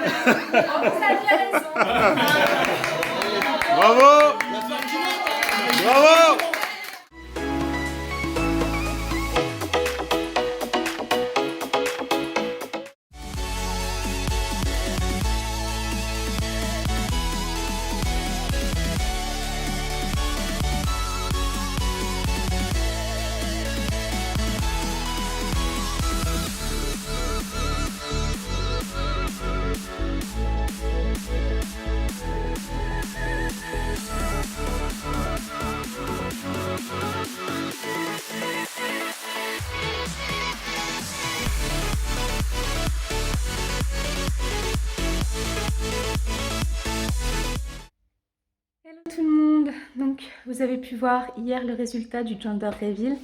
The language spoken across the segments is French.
Vous aviez raison. Bravo! Bravo! Hello tout le monde, donc vous avez pu voir hier le résultat du gender reveal.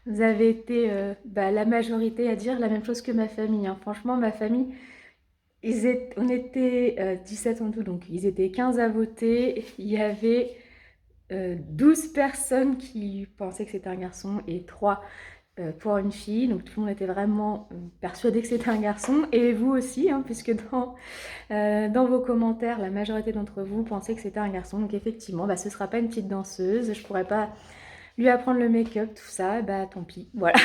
Vous avez été la majorité à dire la même chose que ma famille, hein. Franchement ma famille, on était 17 en tout, donc ils étaient 15 à voter. Il y avait 12 personnes qui pensaient que c'était un garçon et 3 pour une fille, donc tout le monde était vraiment persuadé que c'était un garçon, et vous aussi, hein, puisque dans vos commentaires, la majorité d'entre vous pensaient que c'était un garçon. Donc effectivement, ce ne sera pas une petite danseuse, je pourrais pas lui apprendre le make-up, tout ça, tant pis, voilà.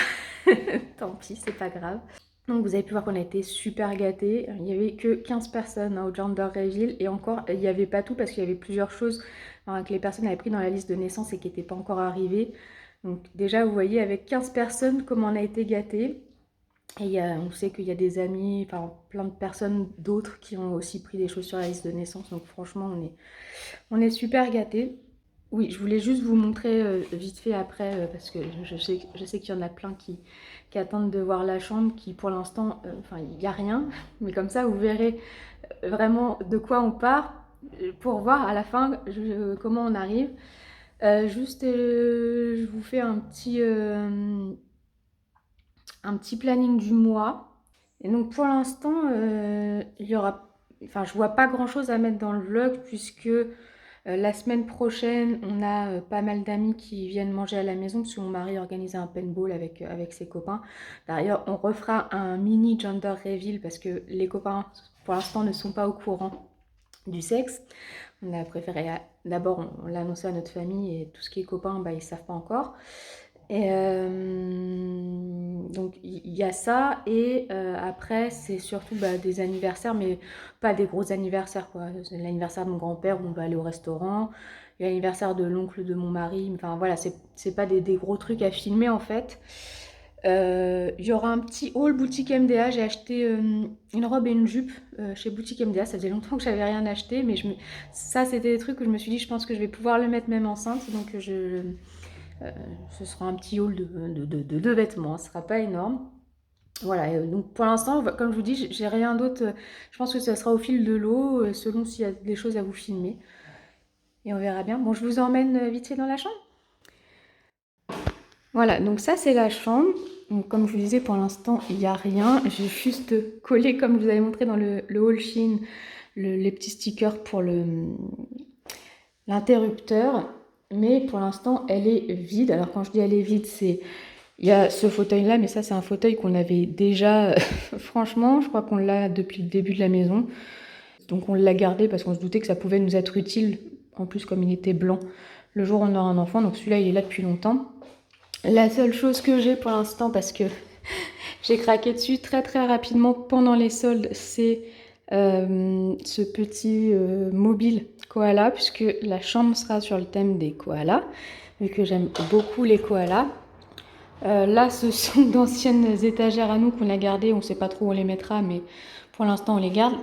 Tant pis, c'est pas grave. Donc vous avez pu voir qu'on a été super gâtés. Il n'y avait que 15 personnes au gender reveal, et encore, il n'y avait pas tout parce qu'il y avait plusieurs choses que les personnes avaient pris dans la liste de naissance et qui n'étaient pas encore arrivées. Donc déjà, vous voyez, avec 15 personnes, comment on a été gâtés. Et on sait qu'il y a des amis, enfin plein de personnes d'autres qui ont aussi pris des choses sur la liste de naissance. Donc franchement, on est super gâtés. Oui, je voulais juste vous montrer vite fait après, parce que je sais qu'il y en a plein qui attendent de voir la chambre, qui pour l'instant, il n'y a rien. Mais comme ça, vous verrez vraiment de quoi on part, pour voir à la fin comment on arrive. Je vous fais un petit planning du mois. Et donc pour l'instant, je vois pas grand chose à mettre dans le vlog, puisque la semaine prochaine, on a pas mal d'amis qui viennent manger à la maison, parce que mon mari organise un paintball avec ses copains. D'ailleurs, on refera un mini gender reveal, parce que les copains, pour l'instant, ne sont pas au courant du sexe. On a préféré, d'abord, on l'a annoncé à notre famille, et tout ce qui est copains, ils savent pas encore. Et donc il y a ça, et après c'est surtout des anniversaires, mais pas des gros anniversaires quoi. C'est l'anniversaire de mon grand-père où on va aller au restaurant, et l'anniversaire de l'oncle de mon mari, enfin voilà, c'est pas des gros trucs à filmer en fait. Il y aura un petit haul boutique MDA. J'ai acheté une robe et une jupe chez boutique MDA. Ça faisait longtemps que j'avais rien acheté, mais ça c'était des trucs que je me suis dit, je pense que je vais pouvoir le mettre même enceinte, donc ce sera un petit haul de vêtements, ce sera pas énorme. Voilà, donc pour l'instant, comme je vous dis, j'ai rien d'autre. Je pense que ça sera au fil de l'eau, selon s'il y a des choses à vous filmer. Et on verra bien. Bon, je vous emmène vite fait dans la chambre. Voilà, donc ça c'est la chambre. Donc, comme je vous disais, pour l'instant, il n'y a rien. J'ai juste collé, comme je vous avais montré dans le haul Shein, les petits stickers pour l'interrupteur. Mais pour l'instant, elle est vide. Alors quand je dis elle est vide, il y a ce fauteuil-là, mais ça c'est un fauteuil qu'on avait déjà, franchement, je crois qu'on l'a depuis le début de la maison. Donc on l'a gardé parce qu'on se doutait que ça pouvait nous être utile, en plus comme il était blanc, le jour où on aura un enfant. Donc celui-là, il est là depuis longtemps. La seule chose que j'ai pour l'instant, parce que j'ai craqué dessus très très rapidement pendant les soldes, c'est ce petit mobile koala, puisque la chambre sera sur le thème des koalas, vu que j'aime beaucoup les koalas. Là, ce sont d'anciennes étagères à nous qu'on a gardées. On ne sait pas trop où on les mettra, mais pour l'instant, on les garde.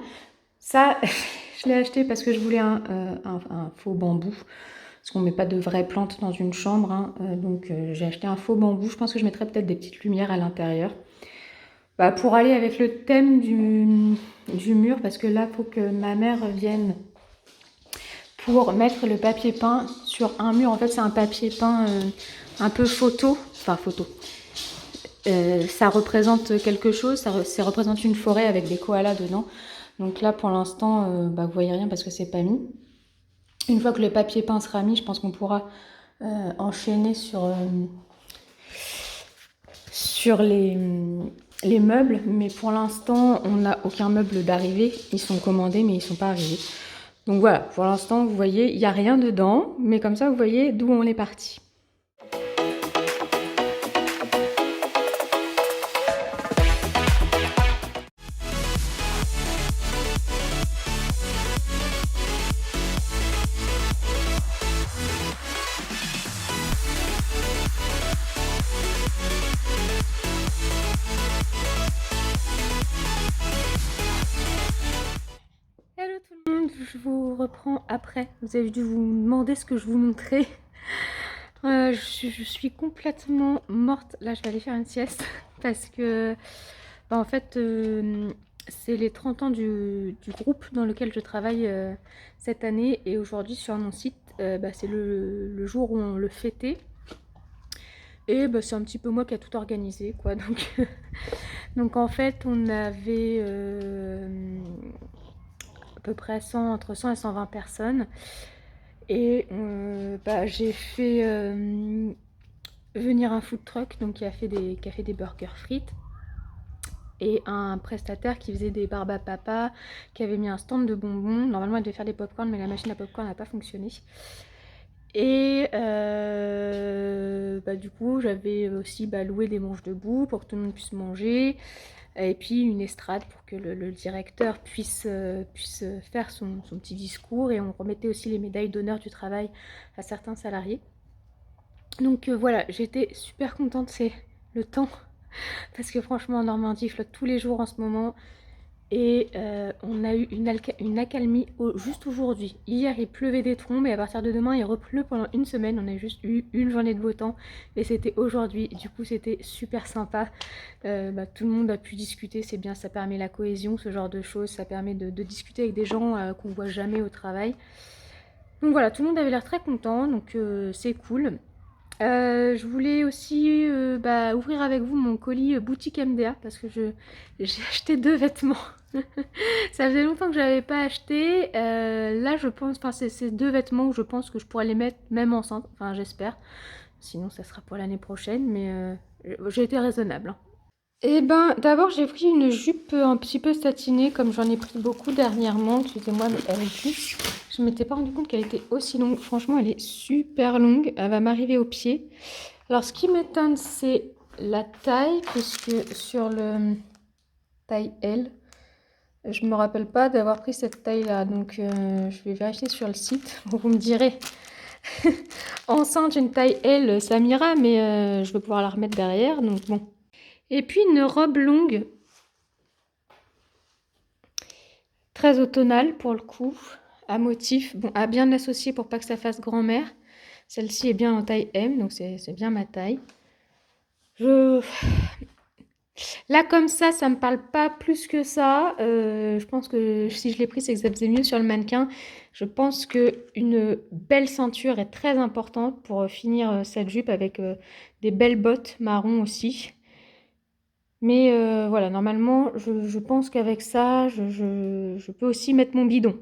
Ça, je l'ai acheté parce que je voulais un faux bambou, parce qu'on ne met pas de vraies plantes dans une chambre, hein. Donc, j'ai acheté un faux bambou. Je pense que je mettrai peut-être des petites lumières à l'intérieur. Pour aller avec le thème du mur, parce que là, il faut que ma mère vienne pour mettre le papier peint sur un mur. En fait, c'est un papier peint un peu photo, enfin photo. Ça représente quelque chose, ça représente une forêt avec des koalas dedans. Donc là, pour l'instant, vous voyez rien parce que c'est pas mis. Une fois que le papier peint sera mis, je pense qu'on pourra enchaîner sur les meubles, mais pour l'instant, on n'a aucun meuble d'arrivée. Ils sont commandés, mais ils ne sont pas arrivés. Donc voilà, pour l'instant, vous voyez, il n'y a rien dedans, mais comme ça, vous voyez d'où on est parti. Hello tout le monde, je vous reprends après. Vous avez dû vous demander ce que je vous montrais. Je suis complètement morte. Là, je vais aller faire une sieste parce que, en fait, c'est les 30 ans du groupe dans lequel je travaille cette année. Et aujourd'hui, sur mon site, c'est le jour où on le fêtait. Et c'est un petit peu moi qui a tout organisé, quoi. Donc en fait, on avait à peu près entre 100 et 120 personnes. Et j'ai fait venir un food truck donc qui a fait des burgers frites. Et un prestataire qui faisait des barbes à papa, qui avait mis un stand de bonbons. Normalement, il devait faire des pop-corn, mais la machine à pop-corn n'a pas fonctionné. Et du coup, j'avais aussi loué des manches debout pour que tout le monde puisse manger. Et puis une estrade pour que le directeur puisse faire son petit discours. Et on remettait aussi les médailles d'honneur du travail à certains salariés. Donc voilà, j'étais super contente, c'est le temps. Parce que franchement, en Normandie, il flotte tous les jours en ce moment. Et on a eu une accalmie juste aujourd'hui. Hier, il pleuvait des trombes et à partir de demain, il repleut pendant une semaine. On a juste eu une journée de beau temps et c'était aujourd'hui. Du coup, c'était super sympa. Tout le monde a pu discuter, c'est bien, ça permet la cohésion, ce genre de choses. Ça permet de discuter avec des gens qu'on voit jamais au travail. Donc voilà, tout le monde avait l'air très content, donc c'est cool. Je voulais aussi ouvrir avec vous mon colis boutique MDA parce que j'ai acheté 2 vêtements. Ça faisait longtemps que je n'avais pas acheté. Là, je pense, c'est ces 2 vêtements où je pense que je pourrais les mettre même enceinte. Enfin, j'espère. Sinon, ça sera pour l'année prochaine. Mais j'ai été raisonnable. Hein. Eh ben, d'abord, j'ai pris une jupe un petit peu satinée, comme j'en ai pris beaucoup dernièrement. Excusez-moi, mais elle est plus. Je ne m'étais pas rendu compte qu'elle était aussi longue. Franchement, elle est super longue. Elle va m'arriver aux pieds. Alors, ce qui m'étonne, c'est la taille, puisque sur le taille L, je me rappelle pas d'avoir pris cette taille-là. Donc, je vais vérifier sur le site. Vous me direz. Enceinte, une taille L, ça m'ira, mais je vais pouvoir la remettre derrière. Donc, bon. Et puis une robe longue, très automnale pour le coup, à motif, bon, à bien associer pour pas que ça fasse grand-mère. Celle-ci est bien en taille M, donc c'est bien ma taille. Là comme ça me parle pas plus que ça. Je pense que si je l'ai pris, c'est que ça faisait mieux sur le mannequin. Je pense qu'une belle ceinture est très importante pour finir cette jupe avec des belles bottes marron aussi. Mais voilà, normalement, je pense qu'avec ça, je peux aussi mettre mon bidon.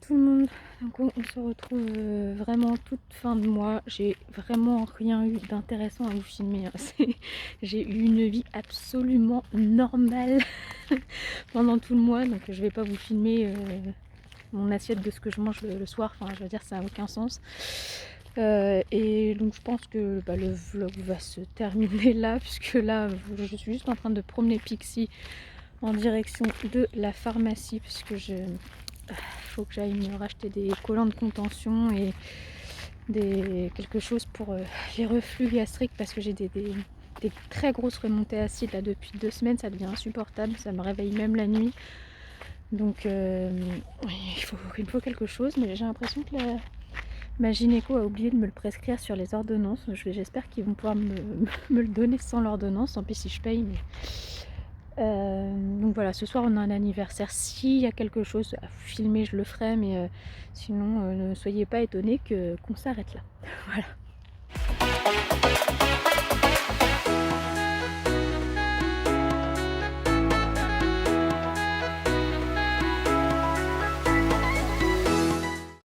Tout le monde, donc on se retrouve vraiment toute fin de mois. J'ai vraiment rien eu d'intéressant à vous filmer. Hein. J'ai eu une vie absolument normale pendant tout le mois, donc je vais pas vous filmer mon assiette de ce que je mange le soir. Enfin, je veux dire, ça n'a aucun sens. Et donc je pense que le vlog va se terminer là, puisque là, je suis juste en train de promener Pixie en direction de la pharmacie, puisque faut que j'aille me racheter des collants de contention et quelque chose pour les reflux gastriques parce que j'ai des très grosses remontées acides là depuis 2 semaines. Ça devient insupportable, ça me réveille même la nuit. Donc il me faut quelque chose, mais j'ai l'impression que ma gynéco a oublié de me le prescrire sur les ordonnances. J'espère qu'ils vont pouvoir me le donner sans l'ordonnance, tant pis si je paye, mais Donc voilà, ce soir on a un anniversaire. S'il y a quelque chose à filmer, je le ferai, mais sinon ne soyez pas étonnés qu'on s'arrête là. Voilà.